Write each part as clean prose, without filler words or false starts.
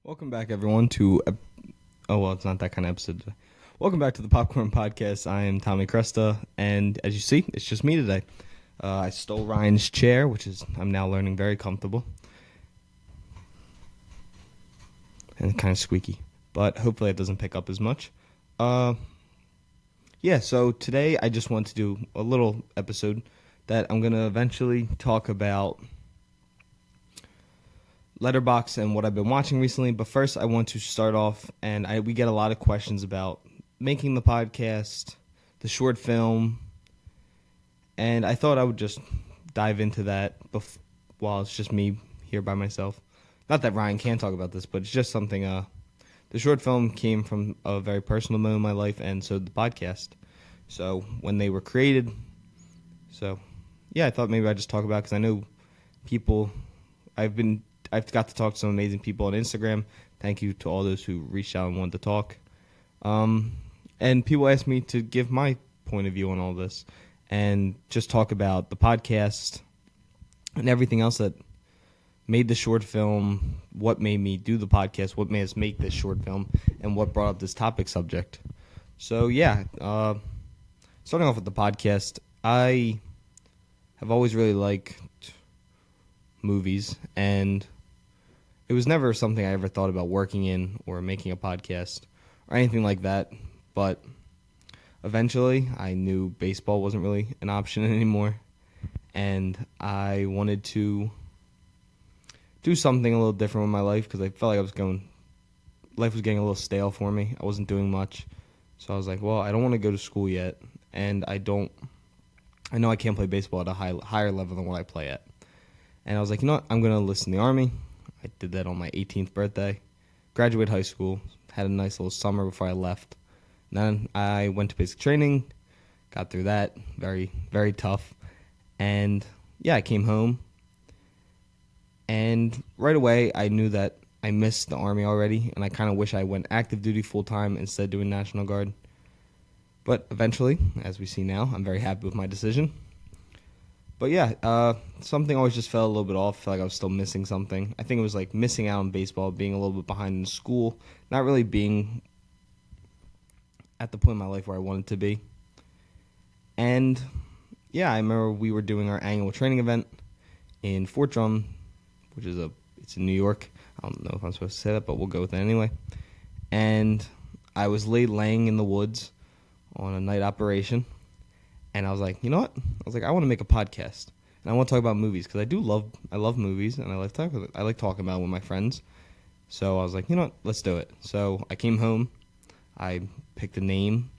Welcome back, everyone, to... it's not that kind of episode today. Welcome back to the Popcorn Podcast. I am Tommy Cresta, and as you see, it's just me today. I stole Ryan's chair, I'm now learning very comfortable. And kind of squeaky, but hopefully it doesn't pick up as much. So today I just want to do a little episode that I'm going to eventually talk about Letterboxd and what I've been watching recently. But first, I want to start off, and we get a lot of questions about making the podcast, the short film, and I thought I would just dive into that while it's just me here by myself. Not that Ryan can't talk about this, but it's just something. The short film came from a very personal moment in my life, and so did the podcast. So when they were created, I thought maybe I'd just talk about it because I know people. I've got to talk to some amazing people on Instagram. Thank you to all those who reached out and wanted to talk. And people asked me to give my point of view on all this and just talk about the podcast and everything else that made the short film, what made me do the podcast, what made us make this short film, and what brought up this topic subject. So, starting off with the podcast, I have always really liked movies, and it was never something I ever thought about working in or making a podcast or anything like that. But eventually, I knew baseball wasn't really an option anymore, and I wanted to do something a little different with my life because I felt like life was getting a little stale for me. I wasn't doing much, so I was like, well, I don't want to go to school yet, and I know I can't play baseball at a higher level than what I play at. And I was like, you know what, I'm going to enlist in the Army. I did that on my 18th birthday. Graduated high school. Had a nice little summer before I left. And then I went to basic training. Got through that. Very, very tough. And, I came home. And right away, I knew that I missed the Army already. And I kind of wish I went active duty full-time instead of doing National Guard. But eventually, as we see now, I'm very happy with my decision. But something always just felt a little bit off. I felt like I was still missing something. I think it was like missing out on baseball, being a little bit behind in school, not really being at the point in my life where I wanted to be. And I remember we were doing our annual training event in Fort Drum, it's in New York. I don't know if I'm supposed to say that, but we'll go with it anyway. And I was laying in the woods on a night operation. And I was like, you know what? I want to make a podcast, and I want to talk about movies because I love movies, and I like talking about it with my friends. So I was like, you know what? Let's do it. So I came home, I picked a name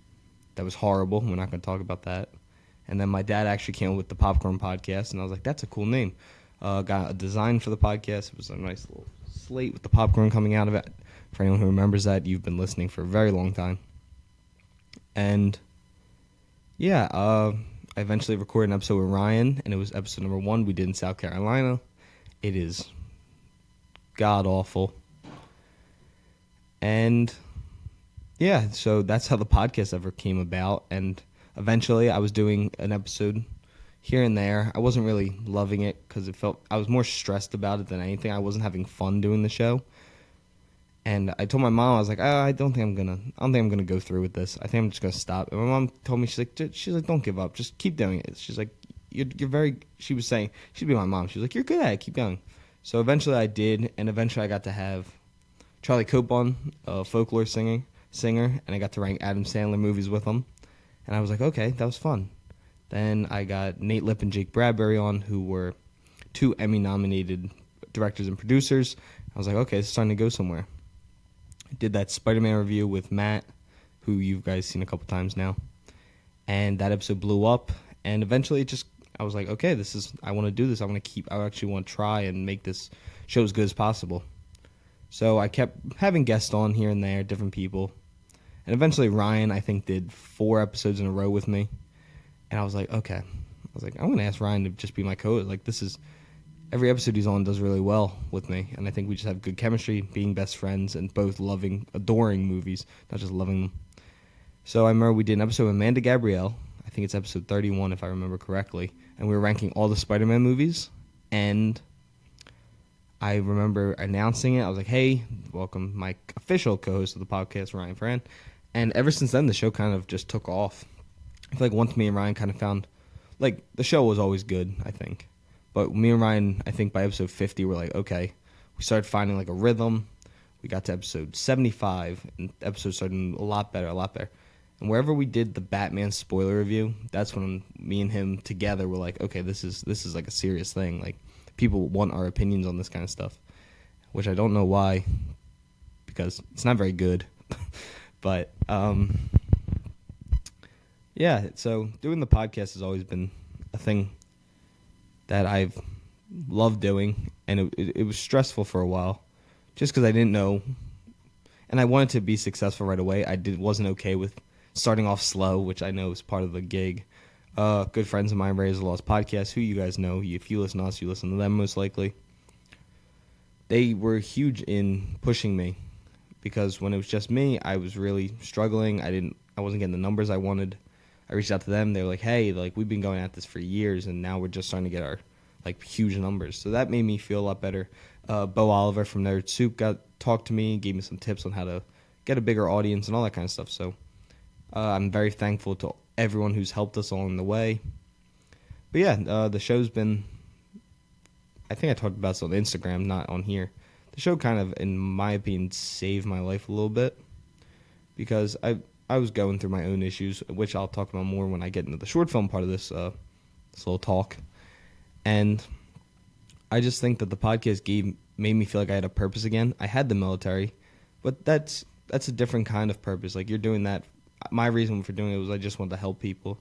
that was horrible. We're not going to talk about that. And then my dad actually came up with the Popcorn Podcast, and I was like, that's a cool name. Got a design for the podcast. It was a nice little slate with the popcorn coming out of it. For anyone who remembers that, you've been listening for a very long time. And I eventually recorded an episode with Ryan, and it was episode number 1 we did in South Carolina. It is god-awful. And, so that's how the podcast ever came about, and eventually I was doing an episode here and there. I wasn't really loving it because I was more stressed about it than anything. I wasn't having fun doing the show. And I told my mom, I was like, I don't think I'm gonna go through with this. I think I'm just gonna stop. And my mom told me, she's like, don't give up, just keep doing it. She's like, she was saying, she'd be my mom. She was like, you're good at it, keep going. So eventually I did, and eventually I got to have Charlie Cope on, a folklore singer, and I got to rank Adam Sandler movies with him. And I was like, okay, that was fun. Then I got Nate Lipp and Jake Bradbury on, who were 2 Emmy-nominated directors and producers. I was like, okay, this is starting to go somewhere. I did that Spider-Man review with Matt, who you guys seen a couple times now. And that episode blew up. And eventually I was like, okay, I want to do this. I actually want to try and make this show as good as possible. So I kept having guests on here and there, different people. And eventually Ryan, I think, did 4 episodes in a row with me. And I was like, okay. I'm going to ask Ryan to just be my co-host. Every episode he's on does really well with me, and I think we just have good chemistry, being best friends, and both adoring movies, not just loving them. So I remember we did an episode with Amanda Gabrielle. I think it's episode 31 if I remember correctly, and we were ranking all the Spider-Man movies, and I remember announcing it. I was like, "Hey, welcome, my official co-host of the podcast, Ryan Fran." And ever since then, the show kind of just took off. I feel like once me and Ryan kind of found, like, the show was always good, I think, but me and Ryan, I think by episode 50, we're like, okay, we started finding like a rhythm. We got to episode 75, and episodes started a lot better, a lot better. And wherever we did the Batman spoiler review, that's when me and him together were like, okay, this is like a serious thing. Like, people want our opinions on this kind of stuff, which I don't know why, because it's not very good. But yeah, so doing the podcast has always been a thing that I've loved doing, and it was stressful for a while, just because I didn't know, and I wanted to be successful right away. Wasn't okay with starting off slow, which I know is part of the gig. Good friends of mine, Raise the Lost podcast, who you guys know. If you listen to us, you listen to them most likely. They were huge in pushing me, because when it was just me, I was really struggling. I wasn't getting the numbers I wanted. I reached out to them. They were like, "Hey, like, we've been going at this for years, and now we're just starting to get our like huge numbers." So that made me feel a lot better. Bo Oliver from Nerd Soup talked to me, gave me some tips on how to get a bigger audience and all that kind of stuff. So I'm very thankful to everyone who's helped us along the way. But yeah, the show's been, I think I talked about this on Instagram, not on here. The show kind of, in my opinion, saved my life a little bit, because I was going through my own issues, which I'll talk about more when I get into the short film part of this little talk. And I just think that the podcast made me feel like I had a purpose again. I had the military, but that's a different kind of purpose. Like, you're doing that. My reason for doing it was I just wanted to help people,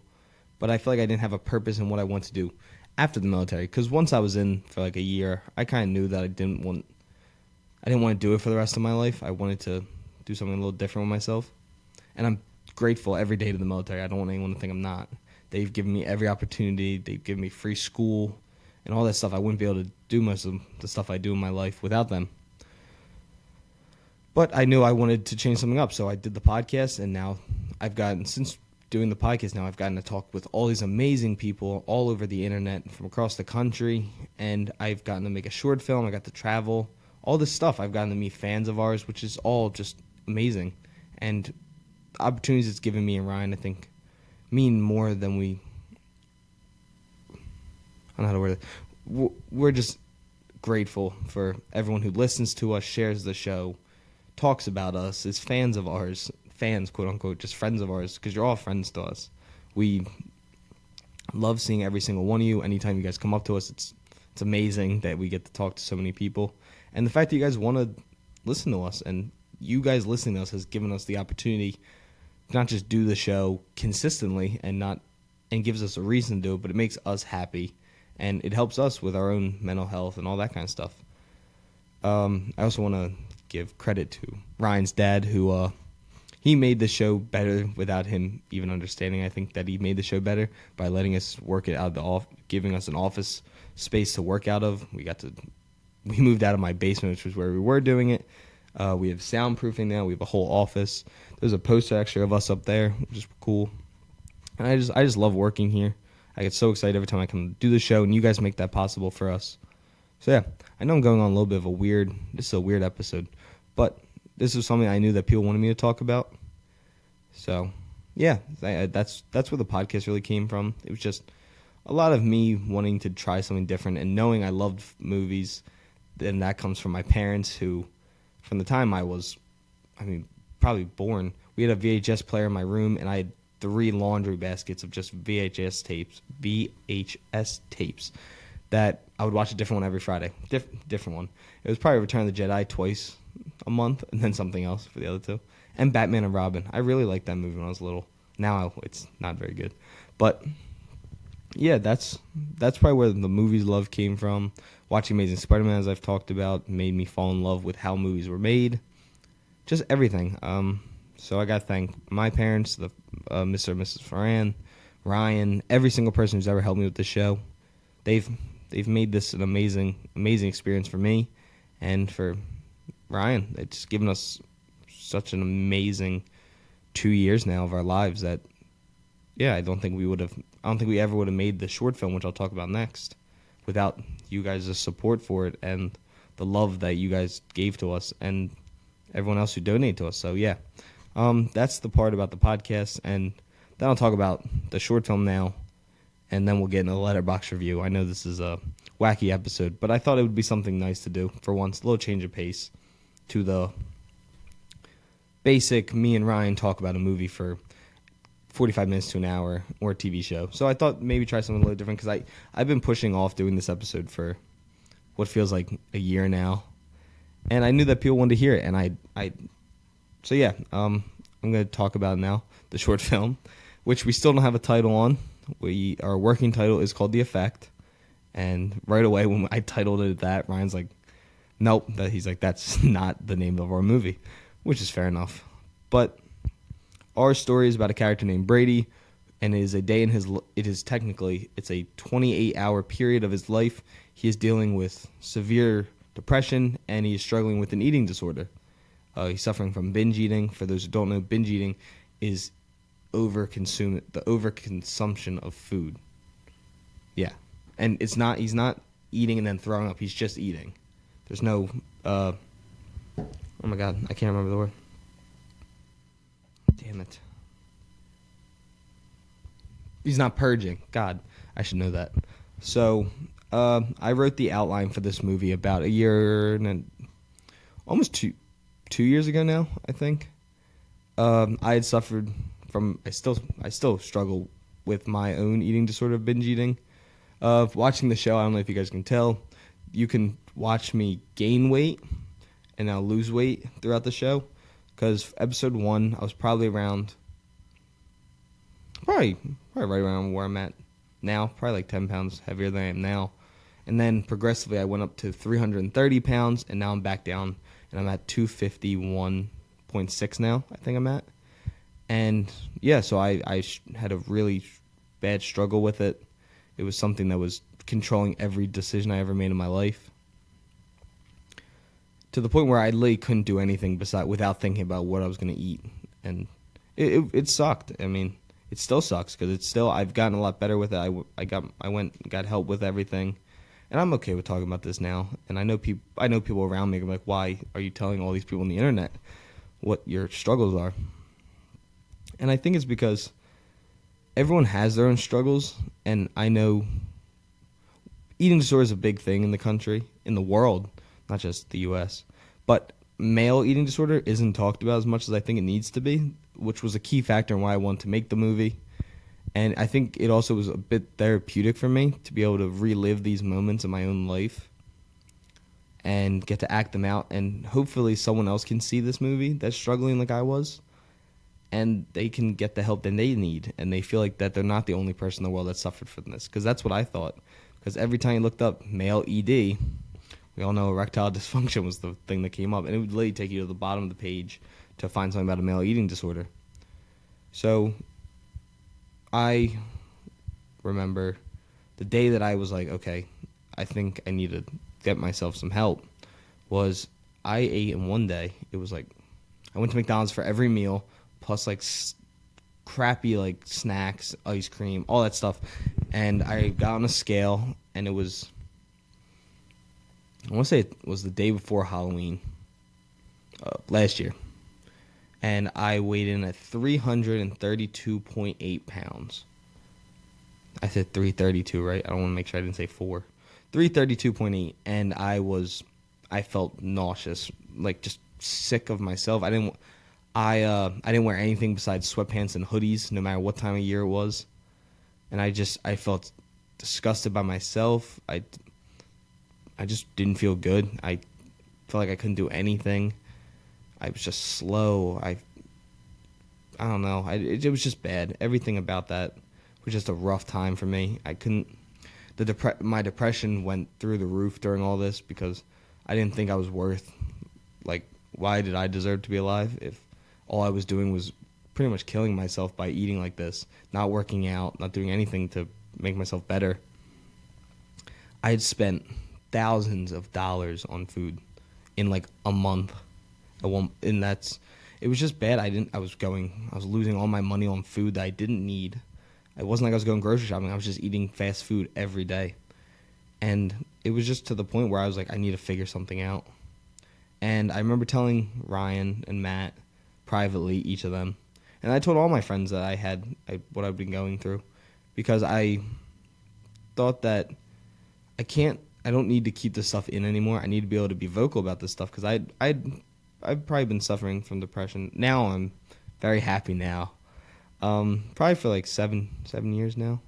but I feel like I didn't have a purpose in what I want to do after the military. Because once I was in for like a year, I kind of knew that I didn't want to do it for the rest of my life. I wanted to do something a little different with myself, and I'm grateful every day to the military. I don't want anyone to think I'm not. They've given me every opportunity. They've given me free school and all that stuff. I wouldn't be able to do most of the stuff I do in my life without them. But I knew I wanted to change something up, so I did the podcast, and now since doing the podcast now, I've gotten to talk with all these amazing people all over the internet from across the country, and I've gotten to make a short film. I got to travel, all this stuff. I've gotten to meet fans of ours, which is all just amazing. And the opportunities it's given me and Ryan, I think, mean more than I don't know how to word it. We're just grateful for everyone who listens to us, shares the show, talks about us, is fans of ours, fans, quote unquote, just friends of ours, because you're all friends to us. We love seeing every single one of you. Anytime you guys come up to us, it's amazing that we get to talk to so many people. And the fact that you guys want to listen to us, and you guys listening to us, has given us the opportunity to not just do the show consistently and gives us a reason to do it, but it makes us happy, and it helps us with our own mental health and all that kind of stuff. I also want to give credit to Ryan's dad, who he made the show better without him even understanding. I think that he made the show better by letting us work it out of giving us an office space to work out of. We moved out of my basement, which was where we were doing it. We have soundproofing now. We have a whole office. There's a poster actually of us up there, which is cool. And I just love working here. I get so excited every time I come do the show, and you guys make that possible for us. So yeah, I know I'm going on a little bit of this is a weird episode, but this is something I knew that people wanted me to talk about. So yeah, that's where the podcast really came from. It was just a lot of me wanting to try something different, and knowing I loved movies. And that comes from my parents, who, from the time I was, probably born, we had a VHS player in my room, and I had 3 laundry baskets of just VHS tapes that I would watch a different one every Friday. Different one. It was probably Return of the Jedi twice a month, and then something else for the other 2. And Batman and Robin. I really liked that movie when I was little. Now it's not very good. But yeah, that's probably where the movies love came from. Watching Amazing Spider-Man, as I've talked about, made me fall in love with how movies were made. Just everything. So I got to thank my parents, Mr. and Mrs. Ferran, Ryan, every single person who's ever helped me with the show. They've made this an amazing experience for me, and for Ryan. It's given us such an amazing 2 years now of our lives that, yeah, I don't think we ever would have made the short film, which I'll talk about next, without you guys' support for it and the love that you guys gave to us and everyone else who donated to us. So yeah, that's the part about the podcast, and then I'll talk about the short film now, and then we'll get into the letterbox review. I know this is a wacky episode, but I thought it would be something nice to do for once, a little change of pace to the basic me and Ryan talk about a movie for 45 minutes to an hour or a TV show. So I thought maybe try something a little different because I've been pushing off doing this episode for what feels like a year now, and I knew that people wanted to hear it, and so yeah, I'm going to talk about now the short film, which we still don't have a title on. Our working title is called The Effect, and right away when I titled it that, Ryan's like, nope, he's like, that's not the name of our movie, which is fair enough. But our story is about a character named Brady, and it is a day in his. It's a 28-hour period of his life. He is dealing with severe depression, and he is struggling with an eating disorder. He's suffering from binge eating. For those who don't know, binge eating is the overconsumption of food. Yeah, and he's not eating and then throwing up. He's just eating. There's no. Oh my God, I can't remember the word. Damn it. He's not purging. God, I should know that. So, I wrote the outline for this movie about a year and almost two years ago now, I think. I had suffered from. I still struggle with my own eating disorder of binge eating. Watching the show, I don't know if you guys can tell. You can watch me gain weight and I'll lose weight throughout the show. Because episode 1, I was probably right around where I'm at now, probably like 10 pounds heavier than I am now. And then progressively I went up to 330 pounds, and now I'm back down, and I'm at 251.6 now, I think I'm at. And yeah, so I had a really bad struggle with it. It was something that was controlling every decision I ever made in my life, to the point where I literally couldn't do anything without thinking about what I was going to eat. And it sucked. I mean, it still sucks because I've gotten a lot better with it. I went and got help with everything, and I'm okay with talking about this now. And I know people around me are like, why are you telling all these people on the internet what your struggles are? And I think it's because everyone has their own struggles, and I know eating disorder is a big thing in the country, in the world, not just the U.S. But male eating disorder isn't talked about as much as I think it needs to be, which was a key factor in why I wanted to make the movie. And I think it also was a bit therapeutic for me to be able to relive these moments in my own life and get to act them out. And hopefully someone else can see this movie that's struggling like I was, and they can get the help that they need, and they feel like that they're not the only person in the world that suffered from this. Because that's what I thought. Because every time you looked up male ED, we all know erectile dysfunction was the thing that came up, and it would literally take you to the bottom of the page to find something about a male eating disorder. So I remember the day that I was like, okay, I think I need to get myself some help, was I ate in one day. It was like I went to McDonald's for every meal, plus like crappy like snacks, ice cream, all that stuff. And I got on a scale, and it was, I want to say it was the day before Halloween last year. And I weighed in at 332.8 pounds. I said 332, right? I don't want to make sure I didn't say 4. 332.8, and I felt nauseous, like just sick of myself. I didn't wear anything besides sweatpants and hoodies, no matter what time of year it was. And I felt disgusted by myself. I just didn't feel good. I felt like I couldn't do anything. I was just slow. I don't know. It was just bad. Everything about that was just a rough time for me. I couldn't. My depression went through the roof during all this because I didn't think I was worth. Like, why did I deserve to be alive if all I was doing was pretty much killing myself by eating like this, not working out, not doing anything to make myself better? I had spent thousands of dollars on food in like a month. And it was just bad. I was losing all my money on food that I didn't need. It wasn't like I was going grocery shopping. I was just eating fast food every day. And it was just to the point where I was like, I need to figure something out. And I remember telling Ryan and Matt privately, each of them, and I told all my friends that what I've been going through, because I thought that I don't need to keep this stuff in anymore. I need to be able to be vocal about this stuff, because I've probably been suffering from depression. Now I'm very happy now. Probably for like 7 years now.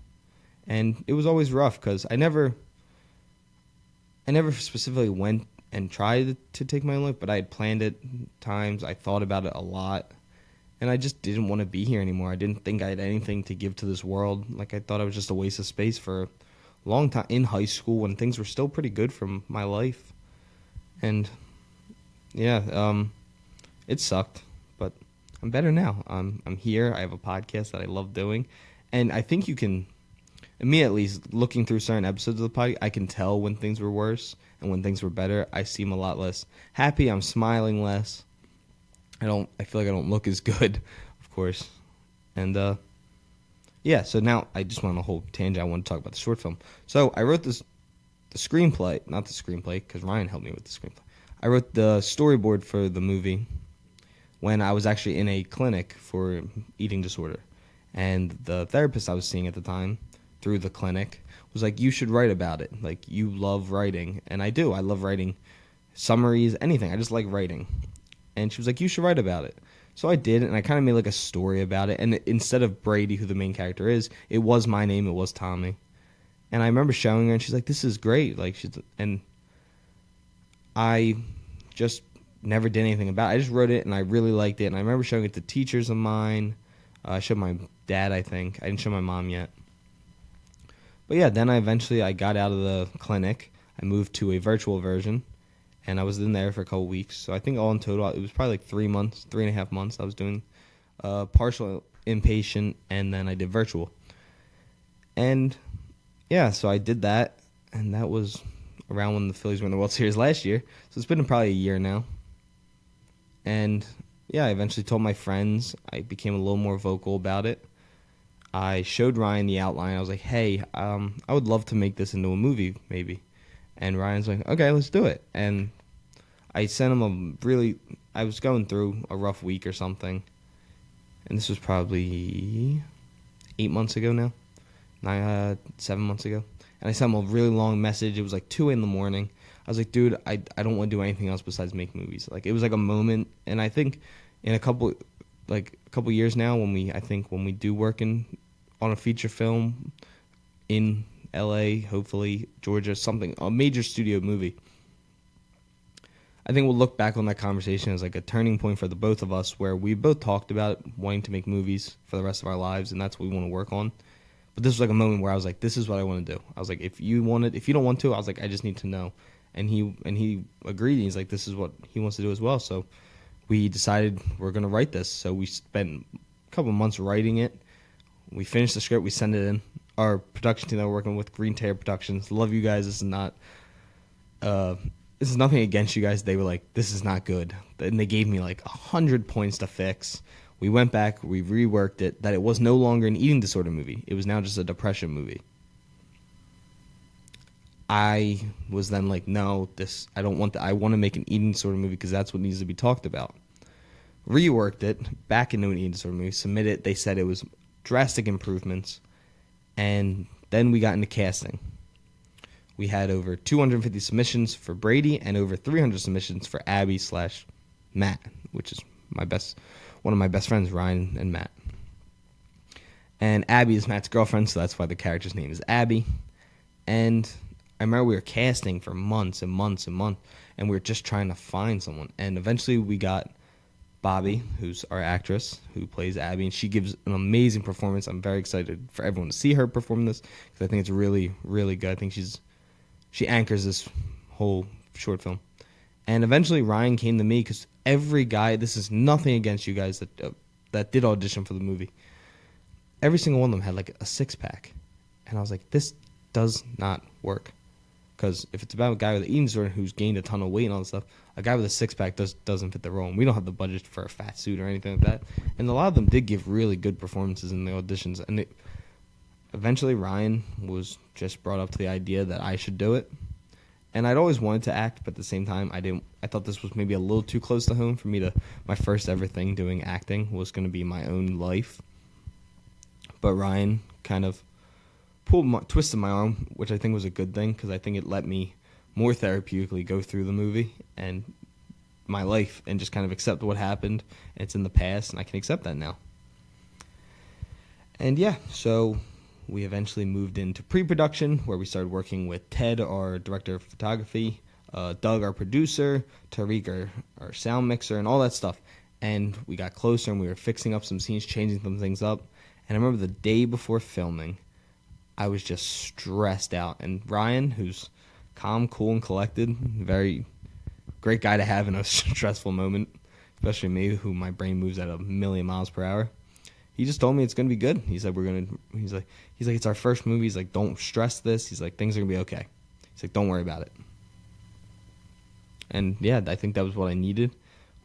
And it was always rough, because I never specifically went and tried to take my own life, but I had planned it times. I thought about it a lot, and I just didn't want to be here anymore. I didn't think I had anything to give to this world. Like, I thought I was just a waste of space for a long time in high school when things were still pretty good for my life. And yeah, it sucked, but I'm better now. I'm here. I have a podcast that I love doing, and I think you can, me at least, looking through certain episodes of the podcast, I can tell when things were worse and when things were better. I seem a lot less happy. I'm smiling less. I feel like I don't look as good, of course. And yeah, so now I just went on a whole tangent. I want to talk about the short film. So I wrote the screenplay, not the screenplay, because Ryan helped me with the screenplay. I wrote the storyboard for the movie when I was actually in a clinic for eating disorder. And the therapist I was seeing at the time through the clinic was like, you should write about it. Like, you love writing. And I do. I love writing summaries, anything. I just like writing. And she was like, you should write about it. So I did, and I kind of made like a story about it. And instead of Brady, who the main character is, it was my name. It was Tommy. And I remember showing her, and she's like, this is great. And I just never did anything about it. I just wrote it, and I really liked it. And I remember showing it to teachers of mine. I showed my dad, I think. I didn't show my mom yet. But yeah, then I got out of the clinic. I moved to a virtual version, and I was in there for a couple weeks. So I think all in total, it was probably like 3.5 months I was doing partial inpatient, and then I did virtual. And yeah, so I did that, and that was around when the Phillies won the World Series last year. So it's been probably a year now. And yeah, I eventually told my friends. I became a little more vocal about it. I showed Ryan the outline. I was like, hey, I would love to make this into a movie, maybe. And Ryan's like, okay, let's do it. And I sent him I was going through a rough week or something. And this was probably 8 months ago now. 7 months ago. And I sent him a really long message. It was like 2 a.m. I was like, dude, I don't want to do anything else besides make movies. Like, it was like a moment. And I think in a couple years now, when we do work on a feature film in LA, hopefully Georgia, a major studio movie, I think we'll look back on that conversation as like a turning point for the both of us, where we both talked about wanting to make movies for the rest of our lives, and that's what we want to work on. But this was like a moment where I was like, this is what I want to do. I was like, if you don't want to, I was like, I just need to know. And he agreed. He's like, this is what he wants to do as well. So we decided we're going to write this. So we spent a couple months writing it. We finished the script. We sent it in. Our production team that we're working with, Green Terror Productions, love you guys. This is nothing against you guys. They were like, this is not good. And they gave me like 100 points to fix. We went back. We reworked it. That it was no longer an eating disorder movie. It was now just a depression movie. I was then like, no, I don't want that. I want to make an eating disorder movie because that's what needs to be talked about. Reworked it back into an eating disorder movie. Submitted it. They said it was drastic improvements. And then we got into casting. We had over 250 submissions for Brady and over 300 submissions for Abby/Matt, which is one of my best friends, Ryan and Matt. And Abby is Matt's girlfriend, so that's why the character's name is Abby. And I remember we were casting for months and months and months, and we were just trying to find someone. And eventually we got Bobby, who's our actress, who plays Abby, and she gives an amazing performance. I'm very excited for everyone to see her perform this, because I think it's really, really good. I think she anchors this whole short film. And eventually Ryan came to me, because every guy, this is nothing against you guys that did audition for the movie, every single one of them had like a six-pack. And I was like, this does not work. Because if it's about a guy with an eating disorder who's gained a ton of weight and all this stuff, a guy with a six-pack doesn't fit the role. And we don't have the budget for a fat suit or anything like that. And a lot of them did give really good performances in the auditions. And eventually Ryan was just brought up to the idea that I should do it. And I'd always wanted to act, but at the same time, I didn't. I thought this was maybe a little too close to home for me to. My first ever thing doing acting was going to be my own life. But Ryan kind of twisted my arm, which I think was a good thing because I think it let me more therapeutically go through the movie and my life and just kind of accept what happened. It's in the past, and I can accept that now. And yeah, so we eventually moved into pre-production, where we started working with Ted, our director of photography, Doug, our producer, Tariq, our sound mixer, and all that stuff. And we got closer, and we were fixing up some scenes, changing some things up. And I remember the day before filming, I was just stressed out. And Ryan, who's calm, cool, and collected, very great guy to have in a stressful moment, especially me, who my brain moves at 1,000,000 miles per hour. He just told me it's gonna be good. He said He's like it's our first movie. He's like, don't stress this. He's like, things are gonna be okay. He's like, don't worry about it. And yeah, I think that was what I needed.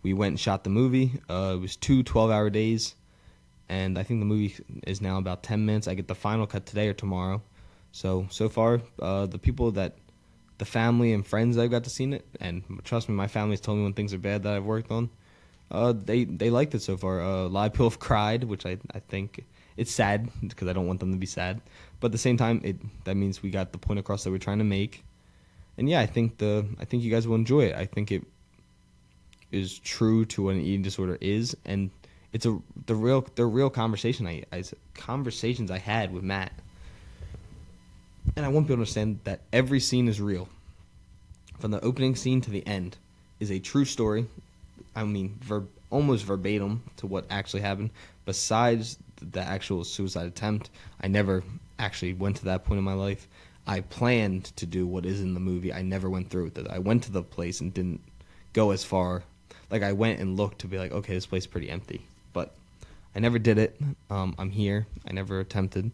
We went and shot the movie. It was 2 12-hour days, and I think the movie is now about 10 minutes. I get the final cut today or tomorrow. So far, the family and friends I've got to see it, and trust me, my family's told me when things are bad that I've worked on. They liked it so far. A lot of people have cried, which I think it's sad because I don't want them to be sad. But at the same time, that means we got the point across that we're trying to make. And yeah, I think you guys will enjoy it. I think it is true to what an eating disorder is, and it's the real conversations I had with Matt. And I want people to understand that every scene is real. From the opening scene to the end is a true story. I mean, almost verbatim to what actually happened. Besides the actual suicide attempt, I never actually went to that point in my life. I planned to do what is in the movie. I never went through with it. I went to the place and didn't go as far. Like, I went and looked to be like, okay, this place is pretty empty. But I never did it. I'm here. I never attempted.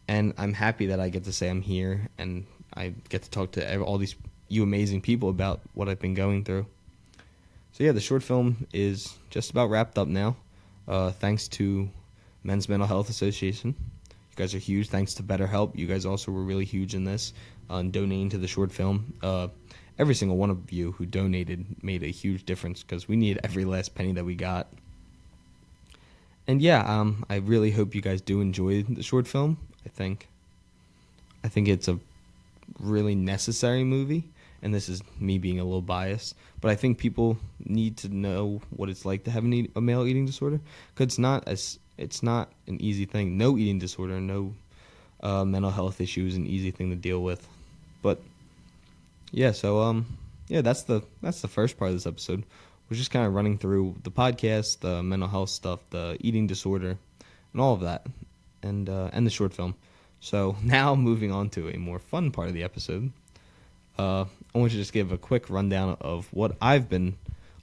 And I'm happy that I get to say I'm here, and I get to talk to all these you amazing people about what I've been going through. So yeah, the short film is just about wrapped up now. Thanks to Men's Mental Health Association. You guys are huge. Thanks to BetterHelp. You guys also were really huge in this, donating to the short film. Every single one of you who donated made a huge difference because we needed every last penny that we got. And yeah, I really hope you guys do enjoy the short film. I think it's a really necessary movie, and this is me being a little biased, but I think people need to know what it's like to have a male eating disorder, because it's not an easy thing. No eating disorder, no mental health issue is an easy thing to deal with. But yeah, so that's the first part of this episode. We're just kind of running through the podcast, the mental health stuff, the eating disorder, and all of that, and the short film. So now moving on to a more fun part of the episode. I want to just give a quick rundown of what I've been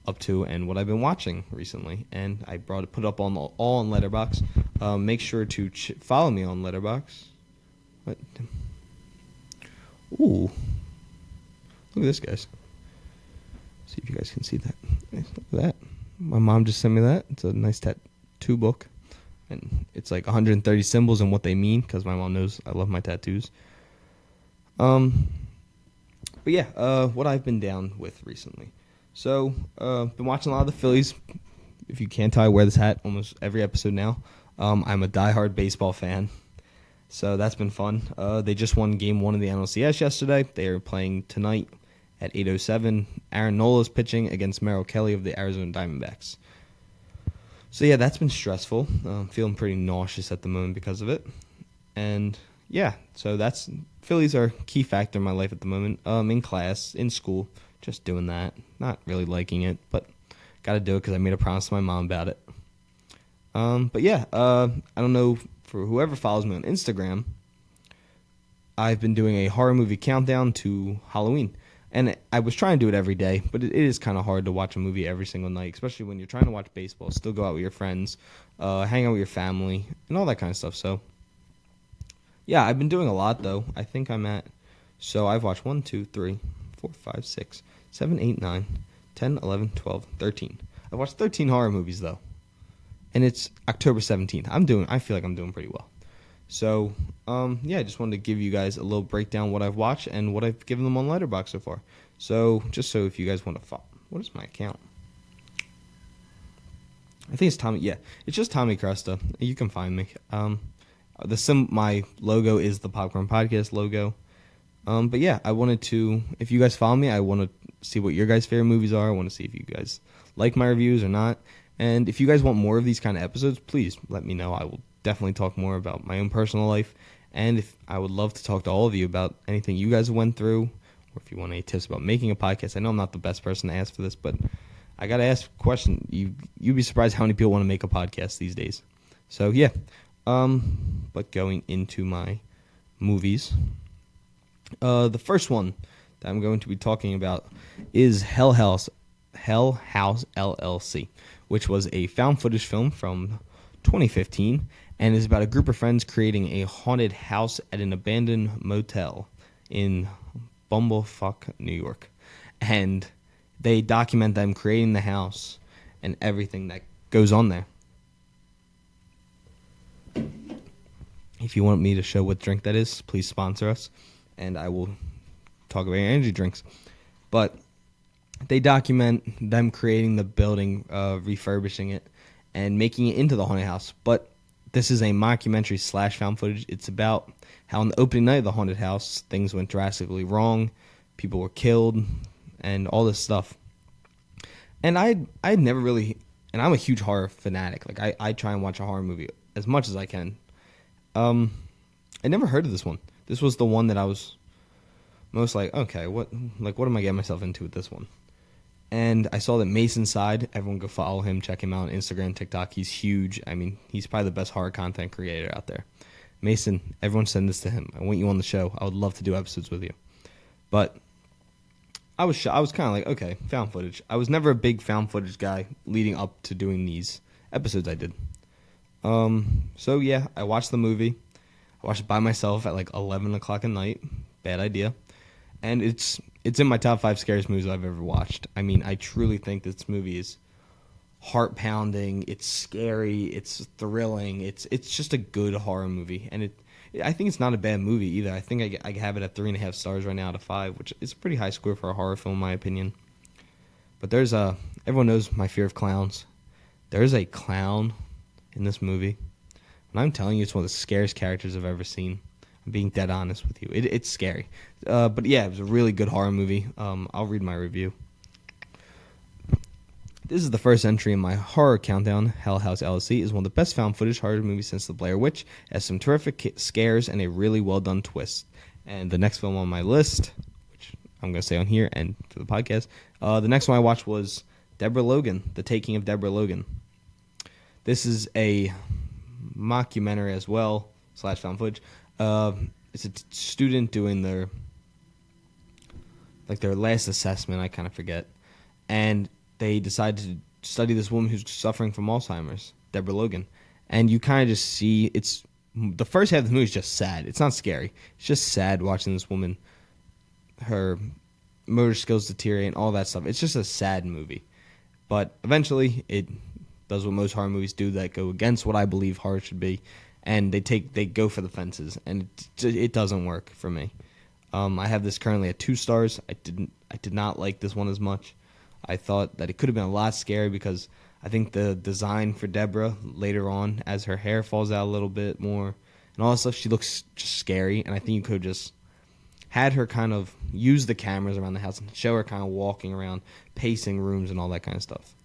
up to and what I've been watching recently. And I put it up all on Letterboxd. Make sure to follow me on Letterboxd. What? Ooh. Look at this, guys. See if you guys can see that. Look at that. My mom just sent me that. It's a nice tattoo book. And it's like 130 symbols and what they mean, because my mom knows I love my tattoos. But yeah, what I've been down with recently. So, been watching a lot of the Phillies. If you can't tell, I wear this hat almost every episode now. I'm a diehard baseball fan. So that's been fun. They just won Game 1 of the NLCS yesterday. They are playing tonight at 8:07. Aaron Nola's pitching against Merrill Kelly of the Arizona Diamondbacks. So yeah, that's been stressful. Feeling pretty nauseous at the moment because of it. And yeah, so Phillies are a key factor in my life at the moment. In class, in school, just doing that. Not really liking it, but got to do it because I made a promise to my mom about it. But yeah, I don't know, for whoever follows me on Instagram, I've been doing a horror movie countdown to Halloween. And I was trying to do it every day, but it is kind of hard to watch a movie every single night, especially when you're trying to watch baseball, still go out with your friends, hang out with your family, and all that kind of stuff. So, yeah, I've been doing a lot, though. I think I've watched 1, 2, 3, 4, 5, 6, 7, 8, 9, 10, 11, 12, 13. I've watched 13 horror movies, though. And it's October 17th. I feel like I'm doing pretty well. So, yeah, I just wanted to give you guys a little breakdown what I've watched and what I've given them on Letterboxd so far. So, just so if you guys want to follow, what is my account? I think it's Tommy. Yeah, it's just Tommy Cresta. You can find me. My logo is the Popcorn Podcast logo. But yeah, I wanted to. If you guys follow me, I want to see what your guys' favorite movies are. I want to see if you guys like my reviews or not. And if you guys want more of these kind of episodes, please let me know. I will definitely talk more about my own personal life. And if I would love to talk to all of you about anything you guys went through, or if you want any tips about making a podcast. I know I'm not the best person to ask for this, but I gotta ask a question. You'd be surprised how many people want to make a podcast these days. So yeah. But going into my movies, the first one that I'm going to be talking about is Hell House LLC, which was a found footage film from 2015 and is about a group of friends creating a haunted house at an abandoned motel in Bumblefuck, New York. And they document them creating the house and everything that goes on there. If you want me to show what drink that is, please sponsor us, and I will talk about energy drinks. But they document them creating the building, refurbishing it, and making it into the haunted house. But this is a mockumentary / found footage. It's about how on the opening night of the haunted house, things went drastically wrong. People were killed, and all this stuff. And I'd never really, and I'm a huge horror fanatic. Like I try and watch a horror movie as much as I can. I never heard of this one. This was the one that I was most like, okay, what am I getting myself into with this one? And I saw that Mason Side, everyone go follow him, check him out on Instagram, TikTok. He's huge. I mean, he's probably the best horror content creator out there. Mason, everyone send this to him. I want you on the show. I would love to do episodes with you. But I was kind of like, okay, found footage. I was never a big found footage guy leading up to doing these episodes I did. So yeah, I watched the movie. I watched it by myself at like 11 o'clock at night. Bad idea. And it's in my top 5 scariest movies I've ever watched. I mean, I truly think this movie is heart-pounding. It's scary. It's thrilling. It's just a good horror movie. And I think it's not a bad movie either. I think I have it at 3.5 stars right now out of 5, which is a pretty high score for a horror film in my opinion. But everyone knows my fear of clowns. There's a clown in this movie. And I'm telling you, it's one of the scariest characters I've ever seen. I'm being dead honest with you. It's scary. But yeah, it was a really good horror movie. I'll read my review. This is the first entry in my horror countdown. Hell House LLC is one of the best found footage horror movies since The Blair Witch. It has some terrific scares and a really well done twist. And the next film on my list, which I'm going to say on here and for the podcast, the next one I watched was Deborah Logan, The Taking of Deborah Logan. This is a mockumentary as well / found footage. It's a student doing their last assessment. I kind of forget, and they decide to study this woman who's suffering from Alzheimer's, Deborah Logan, and you kind of just see the first half of the movie is just sad. It's not scary. It's just sad watching this woman, her motor skills deteriorate and all that stuff. It's just a sad movie, but eventually it does what most horror movies do that go against what I believe horror should be, and they go for the fences, and it doesn't work for me. I have this currently at 2 stars. I did not like this one as much. I thought that it could have been a lot scary because I think the design for Deborah later on, as her hair falls out a little bit more and all that stuff, she looks just scary, and I think you could have just had her kind of use the cameras around the house and show her kind of walking around, pacing rooms and all that kind of stuff.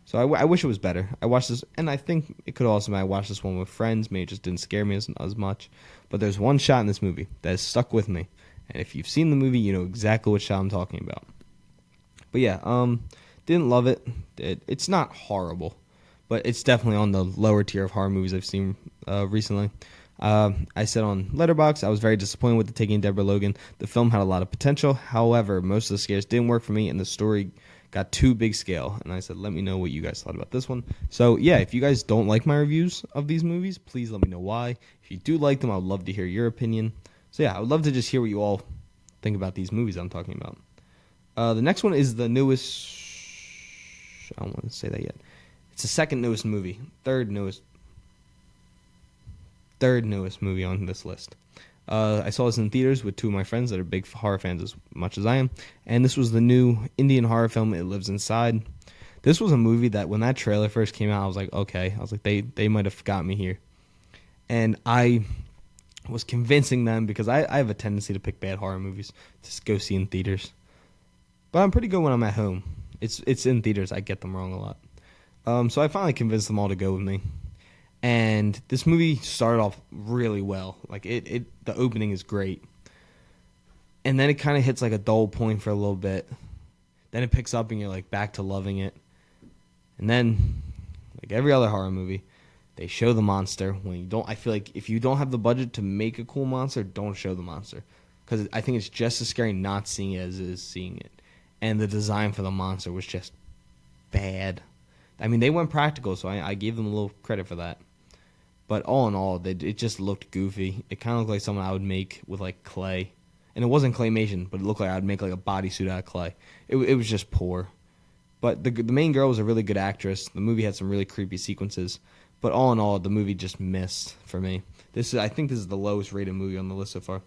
So I wish it was better. I watched this, and I think it could also be I watched this one with friends. Maybe it just didn't scare me as much. But there's one shot in this movie that has stuck with me. And if you've seen the movie, you know exactly what shot I'm talking about. But yeah, didn't love it. It's not horrible, but it's definitely on the lower tier of horror movies I've seen recently. I said on Letterboxd I was very disappointed with The Taking Deborah Logan. The film had a lot of potential. However, most of the scares didn't work for me, and the story got too big scale. And I said, let me know what you guys thought about this one. So yeah, if you guys don't like my reviews of these movies, please let me know why. If you do like them, I would love to hear your opinion. So yeah, I would love to just hear what you all think about these movies I'm talking about. The next one is the newest. I don't want to say that yet. It's the second newest movie. Third newest. third newest movie on this list. I saw this in theaters with two of my friends that are big horror fans as much as I am, and this was the new Indian horror film, It Lives Inside. This was a movie that when that trailer first came out, I was like, okay. I was like, they might have got me here. And I was convincing them because I have a tendency to pick bad horror movies to go see in theaters. But I'm pretty good when I'm at home. It's in theaters. I get them wrong a lot. So I finally convinced them all to go with me. And this movie started off really well. Like the opening is great. And then it kind of hits like a dull point for a little bit. Then it picks up and you're like back to loving it. And then, like every other horror movie, they show the monster when you don't. I feel like if you don't have the budget to make a cool monster, don't show the monster, because I think it's just as scary not seeing it as it is seeing it. And the design for the monster was just bad. I mean, they went practical, so I gave them a little credit for that. But all in all, it just looked goofy. It kind of looked like something I would make with like clay, and it wasn't claymation, but it looked like I'd make like a bodysuit out of clay. It was just poor. But the main girl was a really good actress. The movie had some really creepy sequences. But all in all, the movie just missed for me. I think this is the lowest rated movie on the list so far.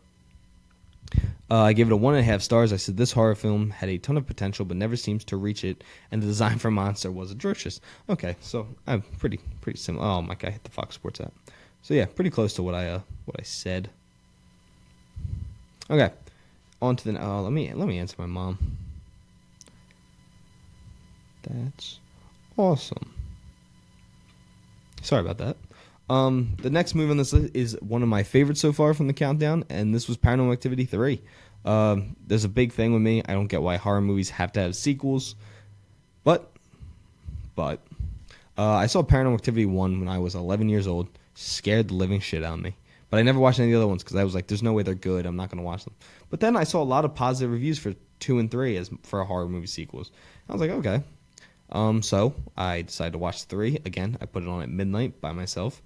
I gave it a 1.5 stars. I said this horror film had a ton of potential, but never seems to reach it, and the design for monster was atrocious. Okay, so I'm pretty similar. Oh my god, I hit the Fox Sports app. So yeah, pretty close to what I said. Okay, on to the. Let me answer my mom. That's awesome. Sorry about that. The next movie on this list is one of my favorites so far from the countdown, and this was Paranormal Activity 3. There's a big thing with me. I don't get why horror movies have to have sequels, but I saw Paranormal Activity 1 when I was 11 years old. Scared the living shit out of me. But I never watched any of the other ones because I was like, there's no way they're good. I'm not going to watch them. But then I saw a lot of positive reviews for 2 and 3 as for horror movie sequels. I was like, okay. So I decided to watch 3 again. I put it on at midnight by myself.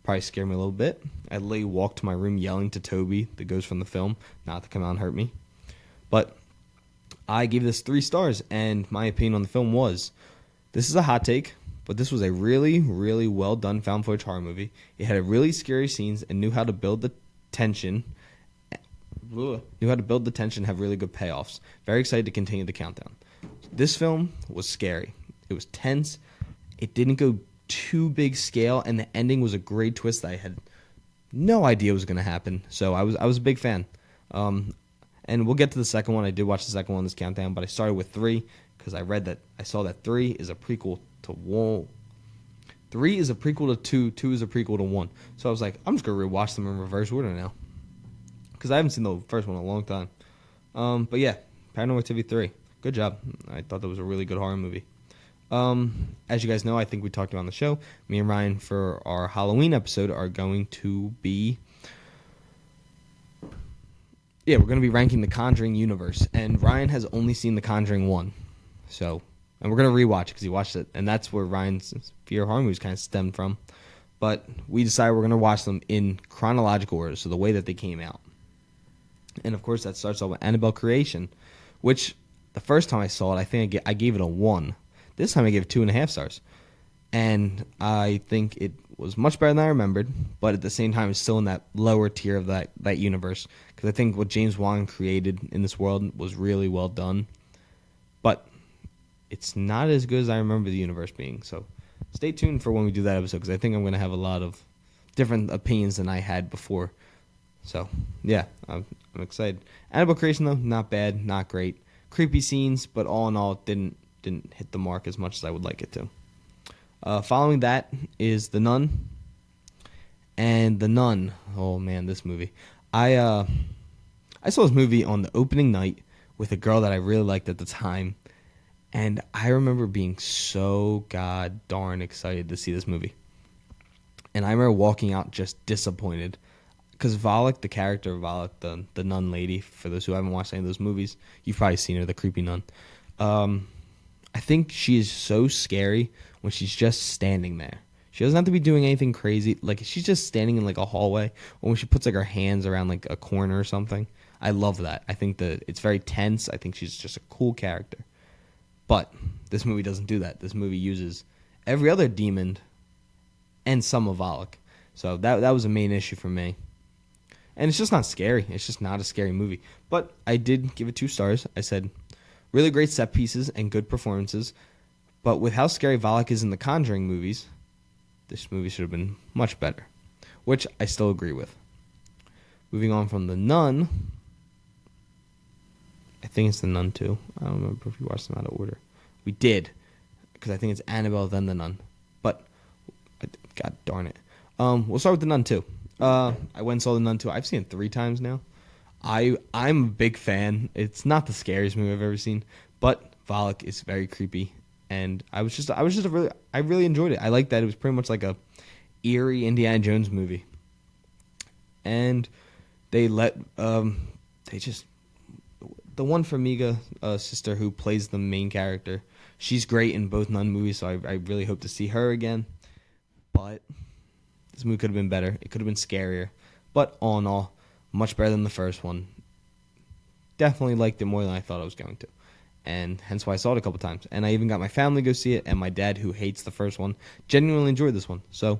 Probably scared me a little bit. I literally walked to my room yelling to Toby, the ghost from the film, not to come out and hurt me. But I gave this 3 stars, and my opinion on the film was, this is a hot take, but this was a really, really well done found footage horror movie. It had really scary scenes and knew how to build the tension. Have really good payoffs. Very excited to continue the countdown. This film was scary. It was tense. It didn't go too big scale, and the ending was a great twist that I had no idea was going to happen. So I was a big fan. And we'll get to the second one. I did watch the second one on this countdown, but I started with 3 because I saw that 3 is a prequel to 1. 3 is a prequel to 2. 2 is a prequel to 1. So I was like, I'm just going to rewatch them in reverse order now because I haven't seen the first one in a long time. But yeah, Paranormal Activity 3. Good job. I thought that was a really good horror movie. As you guys know, I think we talked about on the show, me and Ryan for our Halloween episode are going to be we're going to be ranking the Conjuring universe, and Ryan has only seen the Conjuring 1. So, and we're going to rewatch it because he watched it, and that's where Ryan's fear of horror movies kind of stemmed from. But we decided we're going to watch them in chronological order, so the way that they came out. And of course, that starts off with Annabelle Creation, which the first time I saw it, I think I gave it a 1. This time I gave it 2.5 stars. And I think it was much better than I remembered, but at the same time it's still in that lower tier of that universe. Because I think what James Wan created in this world was really well done. But it's not as good as I remember the universe being. So stay tuned for when we do that episode, because I think I'm going to have a lot of different opinions than I had before. So, yeah, I'm excited. Annabelle Creation, though, not bad, not great. Creepy scenes, but all in all, didn't hit the mark as much as I would like it to. Following that is The Nun. And The Nun, oh man, this movie. I saw this movie on the opening night with a girl that I really liked at the time. And I remember being so god darn excited to see this movie. And I remember walking out just disappointed. Because Valak, the character of Valak, the nun lady, for those who haven't watched any of those movies, you've probably seen her, the creepy nun. I think she is so scary when she's just standing there. She doesn't have to be doing anything crazy. Like, she's just standing in, like, a hallway, or when she puts, like, her hands around, like, a corner or something. I love that. I think that it's very tense. I think she's just a cool character. But this movie doesn't do that. This movie uses every other demon and some of Valak. So that was a main issue for me. And it's just not scary. It's just not a scary movie. But I did give it 2 stars. I said, really great set pieces and good performances. But with how scary Valak is in the Conjuring movies, this movie should have been much better. Which I still agree with. Moving on from The Nun. I think it's The Nun 2. I don't remember if we watched them out of order. We did. Because I think it's Annabelle, then The Nun. But, God darn it. We'll start with The Nun 2. I went and saw The Nun 2. I've seen it 3 times now. I'm a big fan. It's not the scariest movie I've ever seen, but Valak is very creepy, and I really enjoyed it. I liked that it was pretty much like a eerie Indiana Jones movie, and the one Farmiga sister who plays the main character, she's great in both Nun movies, so I really hope to see her again. But this movie could have been better. It could have been scarier. But all in all, much better than the first one. Definitely liked it more than I thought I was going to. And hence why I saw it a couple times. And I even got my family to go see it. And my dad, who hates the first one, genuinely enjoyed this one. So,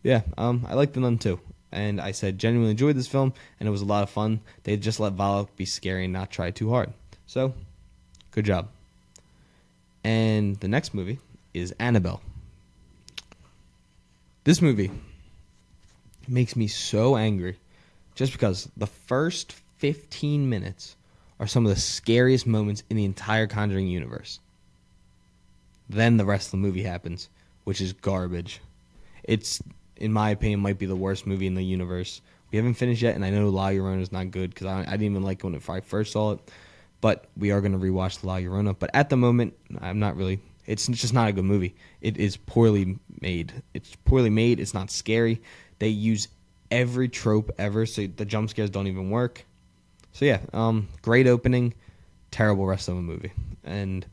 yeah, I liked The Nun too. And I said genuinely enjoyed this film. And it was a lot of fun. They just let Valak be scary and not try too hard. So, good job. And the next movie is Annabelle. This movie makes me so angry just because the first 15 minutes are some of the scariest moments in the entire Conjuring universe. Then the rest of the movie happens, which is garbage. It's, in my opinion, might be the worst movie in the universe. We haven't finished yet, and I know La Llorona is not good because I didn't even like it when I first saw it. But we are going to rewatch La Llorona. But at the moment, I'm not really. It's just not a good movie. It is poorly made. It's poorly made. It's not scary. They use every trope ever, so the jump scares don't even work. So yeah, great opening, terrible rest of the movie. And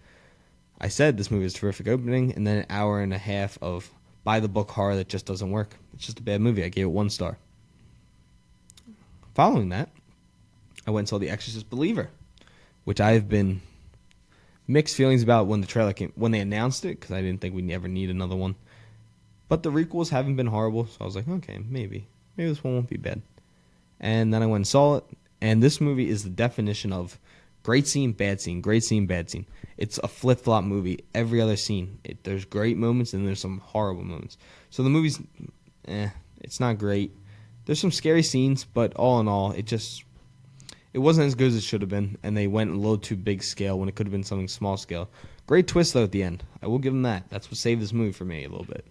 I said this movie is a terrific opening, and then an hour and a half of by-the-book horror that just doesn't work. It's just a bad movie. I gave it 1 star. Following that, I went and saw The Exorcist Believer, which I've been mixed feelings about when the trailer came, when they announced it, because I didn't think we'd ever need another one. But the requels haven't been horrible, so I was like, okay, maybe this one won't be bad. And then I went and saw it, and this movie is the definition of great scene, bad scene, great scene, bad scene. It's a flip-flop movie. Every other scene, there's great moments and there's some horrible moments. So the movie's, it's not great. There's some scary scenes, but all in all, it wasn't as good as it should have been, and they went a little too big scale when it could have been something small scale. Great twist, though, at the end. I will give them that. That's what saved this movie for me a little bit.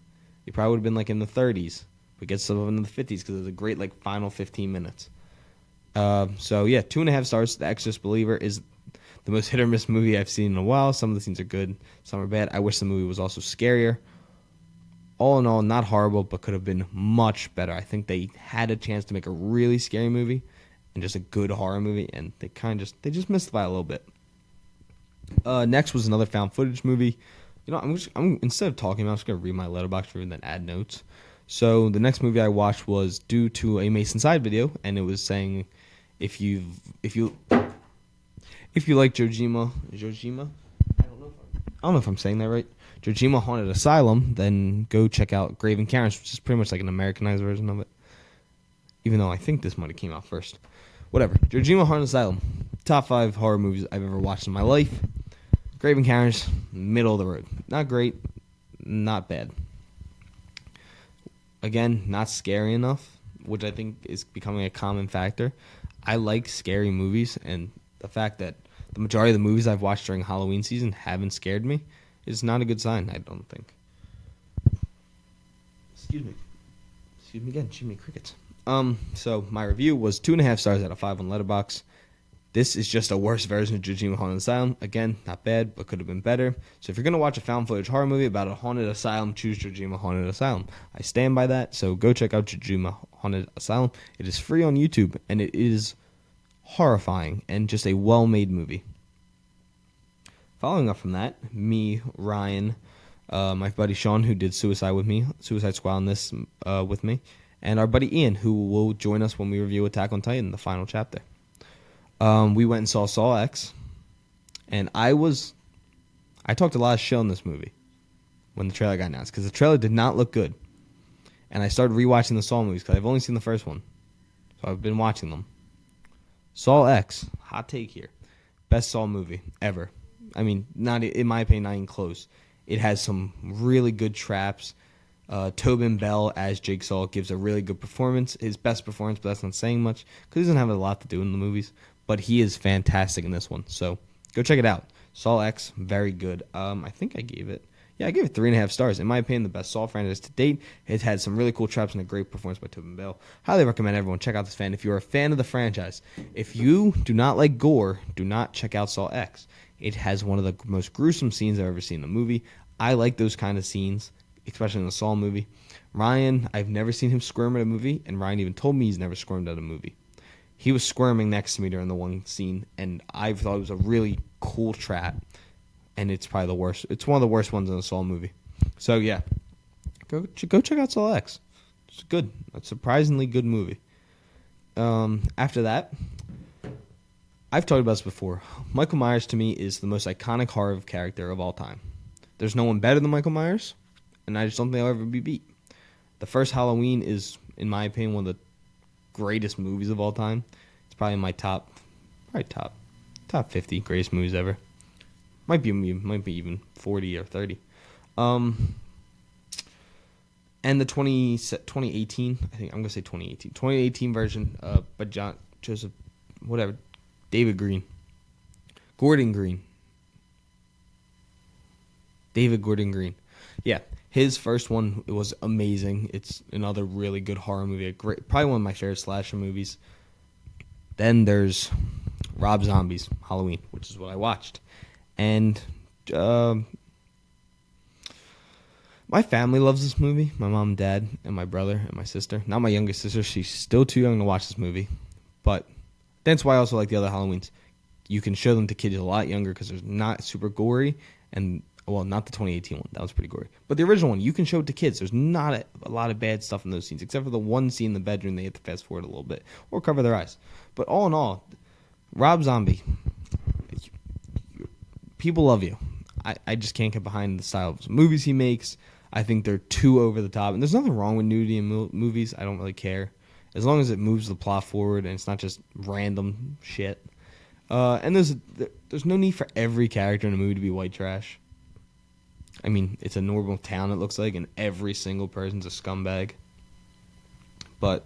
It probably would have been like in the 30s. We get some of them in the 50s because it's a great final 15 minutes. So, yeah, 2.5 stars. The Exorcist Believer is the most hit-or-miss movie I've seen in a while. Some of the scenes are good. Some are bad. I wish the movie was also scarier. All in all, not horrible, but could have been much better. I think they had a chance to make a really scary movie and just a good horror movie, and they just missed by a little bit. Next was another found footage movie. I'm instead of talking about, I'm just gonna read my Letterboxd review and then add notes. So the next movie I watched was due to a Mason Side video, and it was saying if you like Jojima, I don't know if I'm saying that right. Jojima Haunted Asylum, then go check out Grave Encounters, which is pretty much like an Americanized version of it. Even though I think this might have came out first. Whatever. Jojima Haunted Asylum. Top 5 horror movies I've ever watched in my life. Grave Encounters, middle of the road. Not great, not bad. Again, not scary enough, which I think is becoming a common factor. I like scary movies, and the fact that the majority of the movies I've watched during Halloween season haven't scared me is not a good sign, I don't think. Excuse me again, Jimmy Crickets. So my review was 2.5 stars out of 5 on Letterboxd. This is just a worse version of Jojima Haunted Asylum. Again, not bad, but could have been better. So if you're going to watch a found footage horror movie about a haunted asylum, choose Jojima Haunted Asylum. I stand by that, so go check out Jojima Haunted Asylum. It is free on YouTube, and it is horrifying and just a well-made movie. Following up from that, me, Ryan, my buddy Sean, who did Suicide Squad on this with me, and our buddy Ian, who will join us when we review Attack on Titan, the final chapter. We went and saw Saw X, and I talked a lot of shit on this movie when the trailer got announced, because the trailer did not look good. and I started rewatching the Saw movies because I've only seen the first one, so I've been watching them. Saw X, hot take here, best Saw movie ever. I mean, not in my opinion, not even close. It has some really good traps. Tobin Bell as Jigsaw gives a really good performance. His best performance, but that's not saying much because he doesn't have a lot to do in the movies. But he is fantastic in this one. So go check it out. Saw X, very good. I think I gave it 3.5 stars. In my opinion, the best Saw franchise to date. It had some really cool traps and a great performance by Tobin Bell. Highly recommend everyone check out this fan. If you're a fan of the franchise, if you do not like gore, do not check out Saw X. It has one of the most gruesome scenes I've ever seen in a movie. I like those kind of scenes, especially in a Saw movie. Ryan, I've never seen him squirm at a movie, and Ryan even told me he's never squirmed at a movie. He was squirming next to me during the one scene, and I thought it was a really cool trap, and it's probably the worst. It's one of the worst ones in a Saw movie. So, yeah, go check out Saw X. It's good. A surprisingly good movie. After that, I've talked about this before. Michael Myers, to me, is the most iconic horror character of all time. There's no one better than Michael Myers, and I just don't think I'll ever be beat. The first Halloween is, in my opinion, one of the greatest movies of all time. It's probably in my top 50 greatest movies ever. Might be even 40 or 30. And the 2018, I think I'm gonna say 2018 version by David Gordon Green. Yeah, his first one, it was amazing. It's another really good horror movie. Probably one of my favorite slasher movies. Then there's Rob Zombie's Halloween, which is what I watched. And my family loves this movie. My mom and dad and my brother and my sister. Not my youngest sister. She's still too young to watch this movie. But that's why I also like the other Halloweens. You can show them to kids a lot younger because they're not super gory. And, well, not the 2018 one. That was pretty gory. But the original one, you can show it to kids. There's not a lot of bad stuff in those scenes, except for the one scene in the bedroom they have to fast forward a little bit or cover their eyes. But all in all, Rob Zombie, people love you. I just can't get behind the style of movies he makes. I think they're too over the top. And there's nothing wrong with nudity in movies. I don't really care. As long as it moves the plot forward and it's not just random shit. And there's no need for every character in a movie to be white trash. I mean, it's a normal town, it looks like, and every single person's a scumbag. But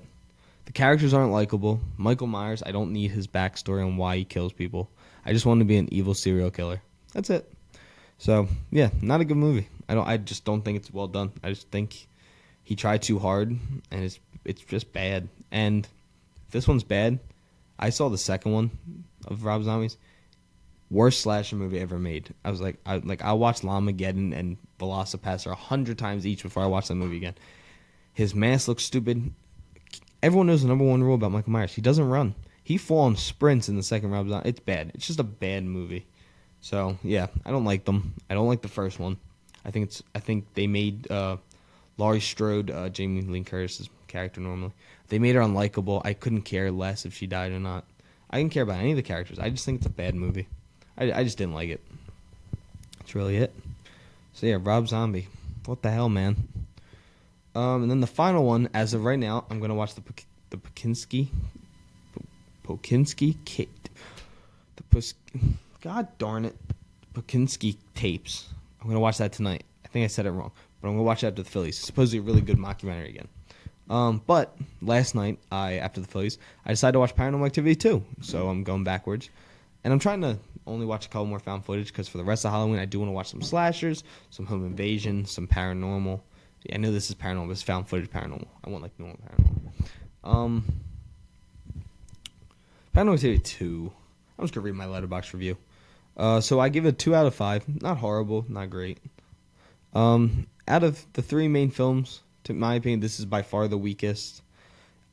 the characters aren't likable. Michael Myers, I don't need his backstory on why he kills people. I just want him to be an evil serial killer. That's it. So, yeah, not a good movie. I just don't think it's well done. I just think he tried too hard, and it's just bad. And if this one's bad, I saw the second one of Rob Zombie's. Worst slasher movie ever made. I was like, I watched Llamageddon and Velocipaster 100 times each before I watched that movie again. His mask looks stupid. Everyone knows the number one rule about Michael Myers. He doesn't run. He full on sprints in the second Rob Zombie. It's bad. It's just a bad movie. So yeah, I don't like them. I don't like the first one. I think they made Laurie Strode, Jamie Lee Curtis's character normally. They made her unlikable. I couldn't care less if she died or not. I didn't care about any of the characters. I just think it's a bad movie. I just didn't like it. That's really it. So yeah, Rob Zombie. What the hell, man? And then the final one, as of right now, I'm gonna watch the Pokinski. God darn it, Pokinski tapes. I'm gonna watch that tonight. I think I said it wrong, but I'm gonna watch it after the Phillies. It's supposedly a really good mockumentary again. But last night, after the Phillies, I decided to watch Paranormal Activity 2. So I'm going backwards. And I'm trying to only watch a couple more found footage because for the rest of Halloween, I do want to watch some slashers, some home invasion, some paranormal. Yeah, I know this is paranormal, but it's found footage paranormal. I want like normal paranormal. Paranormal Activity 2. I'm just going to read my Letterboxd review. So I give it a 2 out of 5. Not horrible, not great. Out of the 3 main films, to my opinion, this is by far the weakest.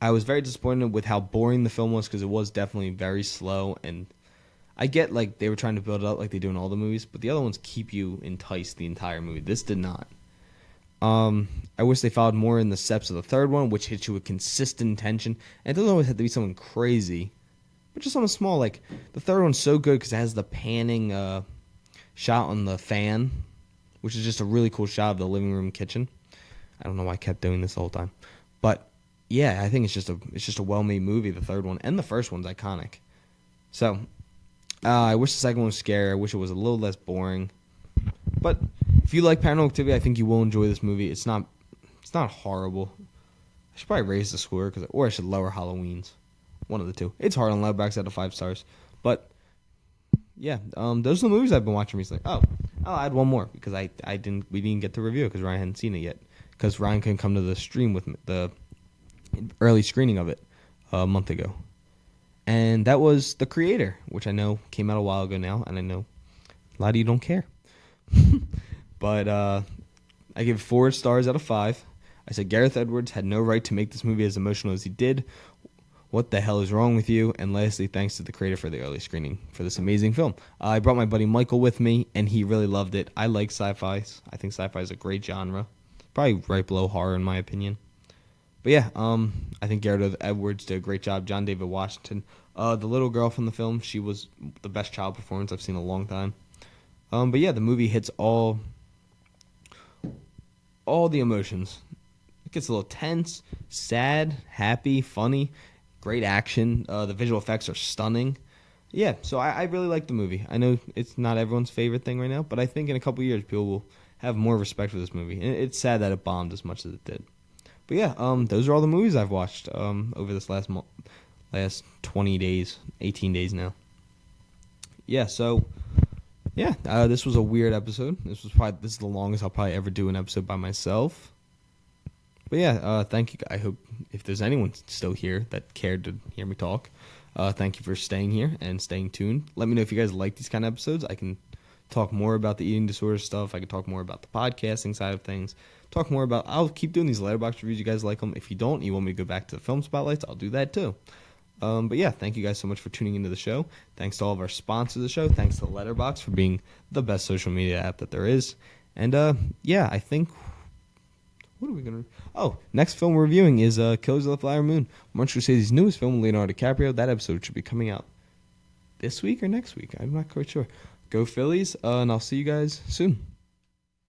I was very disappointed with how boring the film was because it was definitely very slow, and I get like they were trying to build it up like they do in all the movies, but the other ones keep you enticed the entire movie. This did not. I wish they followed more in the steps of the third one, which hits you with consistent tension. And it doesn't always have to be something crazy, but just something small. Like the third one's so good because it has the panning shot on the fan, which is just a really cool shot of the living room kitchen. I don't know why I kept doing this the whole time. But yeah, I think it's just a well-made movie, the third one. And the first one's iconic. So, I wish the second one was scary. I wish it was a little less boring. But if you like Paranormal Activity, I think you will enjoy this movie. It's not horrible. I should probably raise the score, or I should lower Halloween's. One of the two. It's hard on Letterboxd out of 5 stars. But yeah, those are the movies I've been watching recently. Oh, I'll add one more because we didn't get to review it because Ryan hadn't seen it yet. Because Ryan couldn't come to the stream with me, the early screening of it a month ago. And that was The Creator, which I know came out a while ago now, and I know a lot of you don't care. But I give 4 stars out of 5. I said Gareth Edwards had no right to make this movie as emotional as he did. What the hell is wrong with you? And lastly, thanks to the creator for the early screening for this amazing film. I brought my buddy Michael with me, and he really loved it. I like sci-fi. I think sci-fi is a great genre. Probably right below horror in my opinion. But yeah, I think Gareth Edwards did a great job. John David Washington. The little girl from the film, she was the best child performance I've seen in a long time. But yeah, the movie hits all the emotions. It gets a little tense, sad, happy, funny, great action. The visual effects are stunning. Yeah, so I really like the movie. I know it's not everyone's favorite thing right now, but I think in a couple years people will have more respect for this movie. And it's sad that it bombed as much as it did. But yeah, those are all the movies I've watched over this last 20 days, 18 days now. Yeah, so yeah, this was a weird episode. This is the longest I'll probably ever do an episode by myself. But yeah, thank you. I hope if there's anyone still here that cared to hear me talk, thank you for staying here and staying tuned. Let me know if you guys like these kind of episodes. I can talk more about the eating disorder stuff. I can talk more about the podcasting side of things. I'll keep doing these Letterboxd reviews. You guys like them. If you don't, you want me to go back to the film spotlights, I'll do that too. But yeah, thank you guys so much for tuning into the show. Thanks to all of our sponsors of the show. Thanks to Letterboxd for being the best social media app that there is. And yeah, I think... What are we going to... Oh, next film we're reviewing is Killers of the Flower Moon, Martin Scorsese's newest film with Leonardo DiCaprio. That episode should be coming out this week or next week. I'm not quite sure. Go Phillies, and I'll see you guys soon.